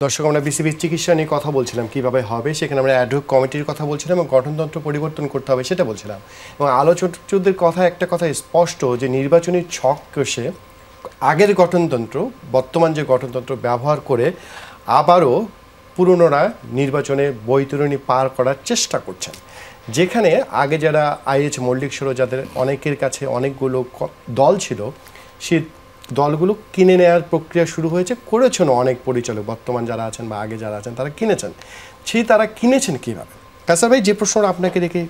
দর্শক, আমরা বিসিবির চিকিৎসা নিয়ে কথা বলছিলাম কিভাবে হবে, সেখানে আমরা অ্যাডহক কমিটির কথা বলছিলাম এবং গঠনতন্ত্র পরিবর্তন করতে হবে সেটা বলছিলাম। এবং আলোচকদের কথা একটা কথা স্পষ্ট যে নির্বাচনী ছক কষে আগের গঠনতন্ত্র বর্তমান যে গঠনতন্ত্র ব্যবহার করে আবারও পুরনোরা নির্বাচনে বৈতরণী পার করার চেষ্টা করছেন। যেখানে আগে যারা আইএইচ মল্লিক সহ যাদের অনেকের কাছে অনেকগুলো দল ছিল, সে দলগুলো কিনে নেওয়ার প্রক্রিয়া শুরু হয়েছে, করেছেন অনেক পরিচালক বর্তমান যারা আছেন বা আগে যারা আছেন তারা কিনেছেন। তারা কিনেছেন কীভাবে? কাসার ভাই, যে প্রশ্নটা আপনাকে রেখে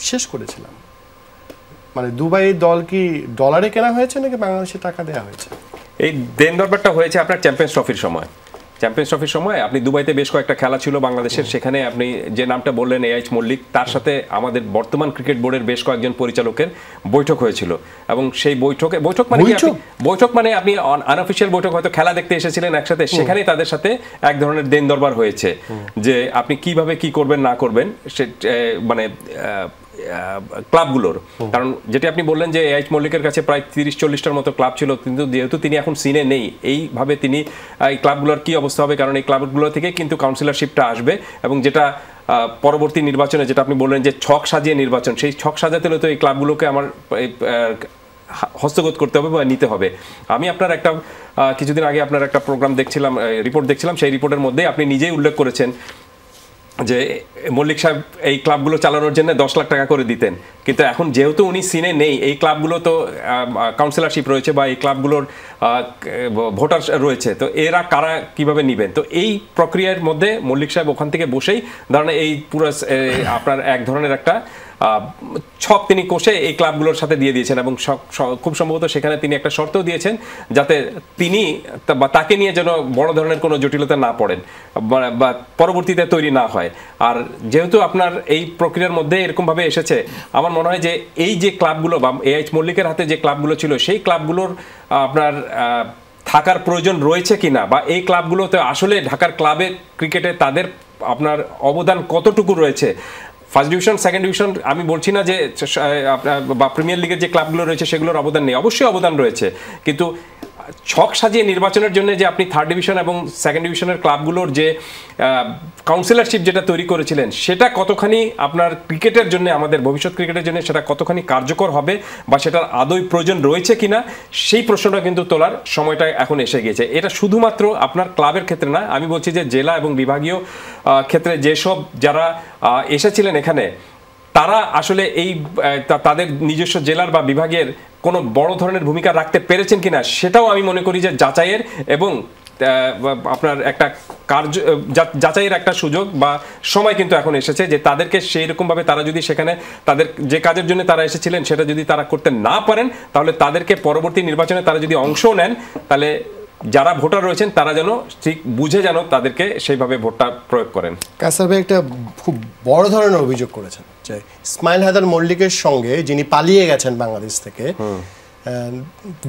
শেষ করেছিলাম, মানে দুবাইয়ের দল কি ডলারে কেনা হয়েছে নাকি বাংলাদেশে টাকা দেওয়া হয়েছে? এই দেন দরবারটা হয়েছে আপনার চ্যাম্পিয়ন্স ট্রফির সময়। চ্যাম্পিয়ন্স ট্রফির সময় আপনি দুবাইতে বেশ কয়েকটা খেলা ছিল বাংলাদেশের, সেখানে আপনি যে নামটা বললেন এইচ মল্লিক, তার সাথে আমাদের বর্তমান ক্রিকেট বোর্ডের বেশ কয়েকজন পরিচালকের বৈঠক হয়েছিল। এবং সেই বৈঠক মানে আপনি আনঅফিশিয়াল বৈঠক, হয়তো খেলা দেখতে এসেছিলেন একসাথে, সেখানেই তাদের সাথে এক ধরনের দেন দরবার হয়েছে যে আপনি কিভাবে কি করবেন না করবেন সে মানে ক্লাবগুলোর। কারণ যেটি আপনি বললেন যে এইচ মল্লিকের কাছে প্রায় 30-40টার মতো ক্লাব ছিল, কিন্তু যেহেতু তিনি এখন সিনে নেই, এইভাবে তিনি এই ক্লাবগুলোর কি অবস্থা হবে, কারণ এই ক্লাবগুলো থেকে কিন্তু কাউন্সিলরশিপটা আসবে এবং যেটা পরবর্তী নির্বাচনে যেটা আপনি বললেন যে ছক সাজিয়ে নির্বাচন, সেই ছক সাজাতে হলে তো এই ক্লাবগুলোকে আমার হস্তগত করতে হবে বা নিতে হবে। আমি আপনার একটা কিছুদিন আগে আপনার একটা প্রোগ্রাম দেখছিলাম, রিপোর্ট দেখছিলাম, সেই রিপোর্টের মধ্যে আপনি নিজেই উল্লেখ করেছেন যে মল্লিক সাহেব এই ক্লাবগুলো চালানোর জন্য 10 লাখ টাকা করে দিতেন, কিন্তু এখন যেহেতু উনি সিনে নেই, এই ক্লাবগুলো তো কাউন্সিলরশিপ রয়েছে বা এই ক্লাবগুলোর ভোটার রয়েছে, তো এরা কারা কিভাবে নেবেন? তো এই প্রক্রিয়ার মধ্যে মল্লিক সাহেব ওখান থেকে বসেই ধরেন এই পুরো আপনার এক ধরনের একটা ছক তিনি কষে এই ক্লাবগুলোর সাথে দিয়ে দিয়েছেন এবং খুব সম্ভবত সেখানে তিনি একটা শর্তও দিয়েছেন যাতে তিনি বা তাকে নিয়ে যেন বড় ধরনের কোনো জটিলতা না পড়েন বা পরবর্তীতে তৈরি না হয়। আর যেহেতু আপনার এই প্রক্রিয়ার মধ্যে এরকমভাবে এসেছে, আমার মনে হয় যে এই যে ক্লাবগুলো বা এইচ মল্লিকের হাতে যে ক্লাবগুলো ছিল, সেই ক্লাবগুলোর আপনার থাকার প্রয়োজন রয়েছে কিনা, বা এই ক্লাবগুলোতে আসলে ঢাকার ক্লাবে ক্রিকেটে তাদের আপনার অবদান কতটুকু রয়েছে। ফার্স্ট ডিভিশন, সেকেন্ড ডিভিশন আমি বলছি না যে বা প্রিমিয়ার লিগের যে ক্লাবগুলো রয়েছে সেগুলোর অবদান নেই, অবশ্যই অবদান রয়েছে, কিন্তু ছক সাজিয়ে নির্বাচনের জন্য যে আপনি থার্ড ডিভিশন এবং সেকেন্ড ডিভিশনের ক্লাবগুলোর যে কাউন্সিলরশিপ যেটা তৈরি করেছিলেন, সেটা কতখানি আপনার ক্রিকেটের জন্য, আমাদের ভবিষ্যৎ ক্রিকেটের জন্য সেটা কতখানি কার্যকর হবে বা সেটার আদৌ প্রয়োজন রয়েছে কিনা, সেই প্রশ্নটা কিন্তু তোলার সময়টা এখন এসে গিয়েছে। এটা শুধুমাত্র আপনার ক্লাবের ক্ষেত্রে না, আমি বলছি যে জেলা এবং বিভাগীয় ক্ষেত্রে যেসব যারা এসেছিলেন এখানে, তারা আসলে এই তাদের নিজস্ব জেলার বা বিভাগের কোনো বড় ধরনের ভূমিকা রাখতে পেরেছেন কিনা, সেটাও আমি মনে করি যে যাচাইয়ের এবং আপনার একটা যাচাইয়ের একটা সুযোগ বা সময় কিন্তু এখন এসেছে যে তাদেরকে সেই রকমভাবে তারা যদি সেখানে তাদের যে কাজের জন্য তারা এসেছিলেন সেটা যদি তারা করতে না পারেন, তাহলে তাদেরকে পরবর্তী নির্বাচনে তারা যদি অংশও নেন, তাহলে যারা ভোটার রয়েছেন তারা যেন ঠিক বুঝে যেন তাদেরকে সেইভাবে ভোটটা প্রয়োগ করেন। কাসার ভাই একটা খুব বড় ধরনের অভিযোগ করেছেন যে ইসমাইল হায়দার মল্লিকের সঙ্গে, যিনি পালিয়ে গেছেন বাংলাদেশ থেকে,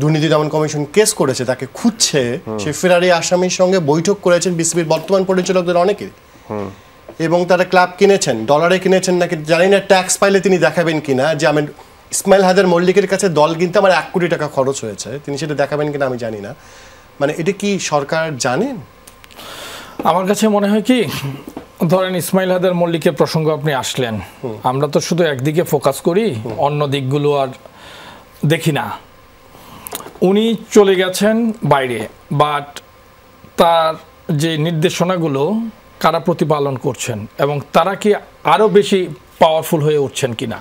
দুর্নীতি দমন কমিশন কেস করেছে, তাকে খুঁজছে, সে ফেরারি আসামির সঙ্গে বৈঠক করেছেন বিসিবির বর্তমান পরিচালকদের অনেকেই, এবং তারা ক্লাব কিনেছেন, ডলারে কিনেছেন নাকি জানি না, ট্যাক্স পাইলে তিনি দেখাবেন কিনা যে আমি ইসমাইল হায়দার মল্লিকের কাছে দল কিনতে আমার 1 কোটি টাকা খরচ হয়েছে, তিনি সেটা দেখাবেন কিনা আমি জানি না। মানে এটা কি সরকার জানেন? আমার কাছে মনে হয় কি, ধরেন ইসমাইল হায়দার মল্লিকের প্রসঙ্গ আপনি আসলেন, আমরা তো শুধু একদিকে ফোকাস করি, অন্য দিকগুলো আর দেখি না। উনি চলে গেছেন বাইরে, বাট তার যে নির্দেশনাগুলো কারা প্রতিপালন করছেন এবং তারা কি আরও বেশি পাওয়ারফুল হয়ে উঠছেন কিনা।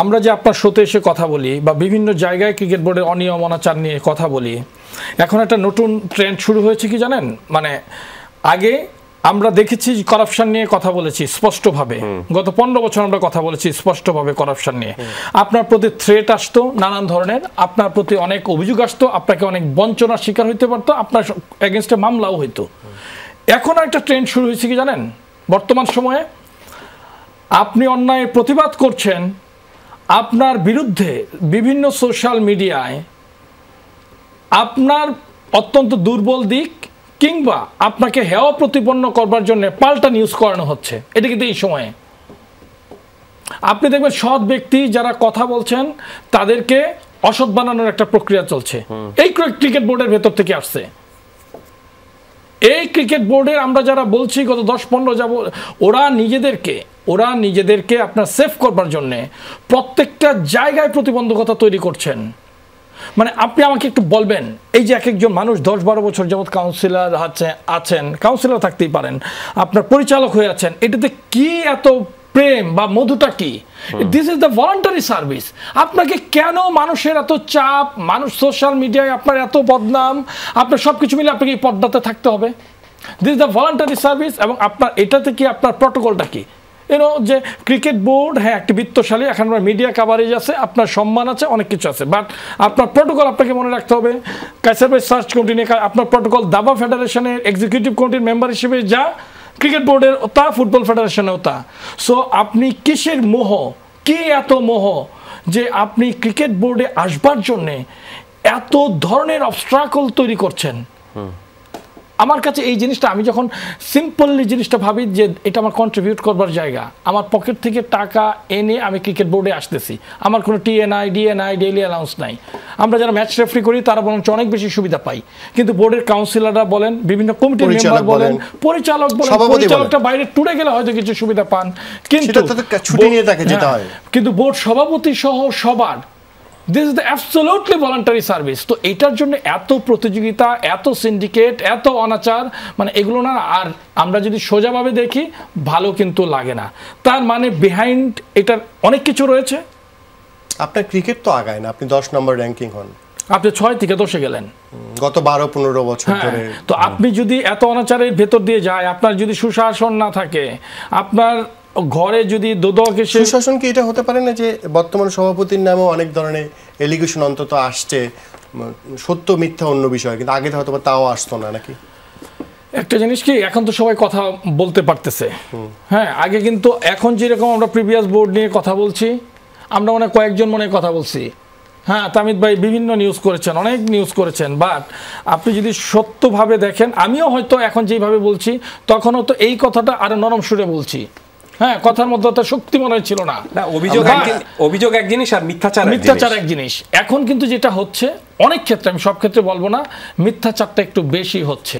আমরা যে আপনার শোতে এসে কথা বলি বা বিভিন্ন জায়গায় ক্রিকেট বোর্ডের অনিয়ম অনাচার নিয়ে কথা বলি, এখন একটা নতুন ট্রেন্ড শুরু হয়েছে কি জানেন, মানে আগে আমরা দেখেছি করাপশন নিয়ে কথা বলেছি স্পষ্টভাবে, গত 15 বছর আমরা কথা বলেছি স্পষ্টভাবে করাপশন নিয়ে। আপনার প্রতি থ্রেট আসতো নানান ধরনের, আপনার প্রতি অনেক অভিযোগ আসতো, আপনাকে অনেক বঞ্চনার শিকার হইতে পারতো, আপনার এগেনস্টে মামলাও হইতো। এখন একটা ট্রেন্ড শুরু হয়েছে কি জানেন, বর্তমান সময়ে আপনি অন্যায়ের প্রতিবাদ করছেন, আপনার বিরুদ্ধে বিভিন্ন সোশ্যাল মিডিয়ায় আপনার অত্যন্ত দুর্বল দিক কিংবা আপনাকে হেয় প্রতিপন্ন করবার জন্য পাল্টা নিউজ করানো হচ্ছে। এটা কিন্তু এই সময়ে আপনি দেখবেন সৎ ব্যক্তি যারা কথা বলছেন তাদেরকে অসৎ বানানোর একটা প্রক্রিয়া চলছে, এই ক্রিকেট বোর্ডের ভেতর থেকে আসছে। এই ক্রিকেট বোর্ডের আমরা যারা বলছি গত 10-15 যাব, ওরা নিজেদেরকে আপনার সেভ করবার জন্য প্রত্যেকটা জায়গায় প্রতিবন্ধকতা তৈরি করছেন। মানে আপনি আমাকে একটু বলবেন, এই যে এক একজন মানুষ 10-12 বছর যাবৎ কাউন্সিলর আছেন, কাউন্সিলর থাকতেই পারেন, আপনার পরিচালক হয়ে আছেন, এটাতে কি এত প্রেম বা মধুটা কি? This is the voluntary service. আপনাকে কেন মানুষের এত চাপ, মানুষ সোশ্যাল মিডিয়ায় আপনার এত বদনাম, আপনার সব কিছু মিলে আপনাকে এই পর্দাতে থাকতে হবে? This is the voluntary service. এবং আপনার এটাতে কি আপনার প্রটোকলটা কি? যে ক্রিকেট বোর্ড, হ্যাঁ একটি বিত্তশালী, এখন আপনার মিডিয়া কাভারেজ আছে, আপনার সম্মান আছে, অনেক কিছু আছে, বাট আপনার প্রটোকল আপনাকে মনে রাখতে হবে। কায়সার ভাই সার্চ কমিটি নিয়ে আপনার প্রটোকল দাবা ফেডারেশনের এক্সিকিউটিভ কমিটির মেম্বার হিসেবে যা, ক্রিকেট বোর্ডের তা, ফুটবল ফেডারেশনেও তা। সো আপনি কিসের মোহ, কি এত মোহ যে আপনি ক্রিকেট বোর্ডে আসবার জন্যে এত ধরনের অবস্ট্রাকল তৈরি করছেন? আমার কাছে এই জিনিসটা, আমি যখন সিম্পলি জিনিসটা ভাবি যে এটা আমার কন্ট্রিবিউট করবার জায়গা, আমার পকেট থেকে টাকা এনে আমি ক্রিকেট বোর্ডে আসতেছি, আমার কোনো টিএনআই, ডিএনআই, ডেইলি অ্যালাউন্স নাই। আমরা যারা ম্যাচ রেফারি করি তারা বরঞ্চ অনেক বেশি সুবিধা পাই, কিন্তু বোর্ডের কাউন্সিলররা বলেন, বিভিন্ন কমিটির মেম্বার বলেন, পরিচালক বলেন, পরিচালকটা বাইরে ট্যুরে গেলে হয়তো কিছু সুবিধা পান, কিন্তু বোর্ড সভাপতি সহ সবার this is the absolutely voluntary service. তো এটার জন্য এত প্রতিযোগিতা, এত সিন্ডিকেট, এত অনাচার, মানে এগুলো না, আর আমরা যদি সোজাভাবে দেখি ভালো কিন্তু লাগে না। তার মানে বিহাইন্ড এটার অনেক কিছু রয়েছে। আপনার ক্রিকেট তো আগায় না, আপনি 10 নম্বর র্যাঙ্কিং হন, আপনি 6 থেকে 10-এ গেলেন গত 12-15 বছর ধরে। তো আপনি যদি এত অনাচারের ভেতর দিয়ে যায়, আপনার যদি সুশাসন না থাকে, আপনার ঘরে যদি দোদক এসে, সুশাসন কি এটা হতে পারে না যে বর্তমান সভাপতির নামে অনেক ধরনের এলিগেশন অন্তত আসছে, সত্য মিথ্যা অন্য বিষয়, কিন্তু আগে হয়তো তাও আসতো না নাকি? একটা জিনিস কি, এখন তো সবাই কথা বলতে পারতেছে, হ্যাঁ আগে কিন্তু, এখন যেরকম আমরা প্রিভিয়াস বোর্ড নিয়ে কথা বলছি, আমরা মনে কয়েকজন মনে কথা বলছি, হ্যাঁ তামিদ ভাই বিভিন্ন নিউজ করেছেন, অনেক নিউজ করেছেন, বাট আপনি যদি সত্যভাবে দেখেন, আমিও হয়তো এখন যেইভাবে বলছি তখনও তো এই কথাটা আরো নরম সুরে বলছি, হ্যাঁ কথার মধ্যে তো শক্তি মনে ছিল না। অভিযোগ এক জিনিস আর মিথ্যাচার এক জিনিস। এখন কিন্তু যেটা হচ্ছে, অনেক ক্ষেত্রে, আমি সব ক্ষেত্রে বলবো না, মিথ্যাচারটা একটু বেশি হচ্ছে।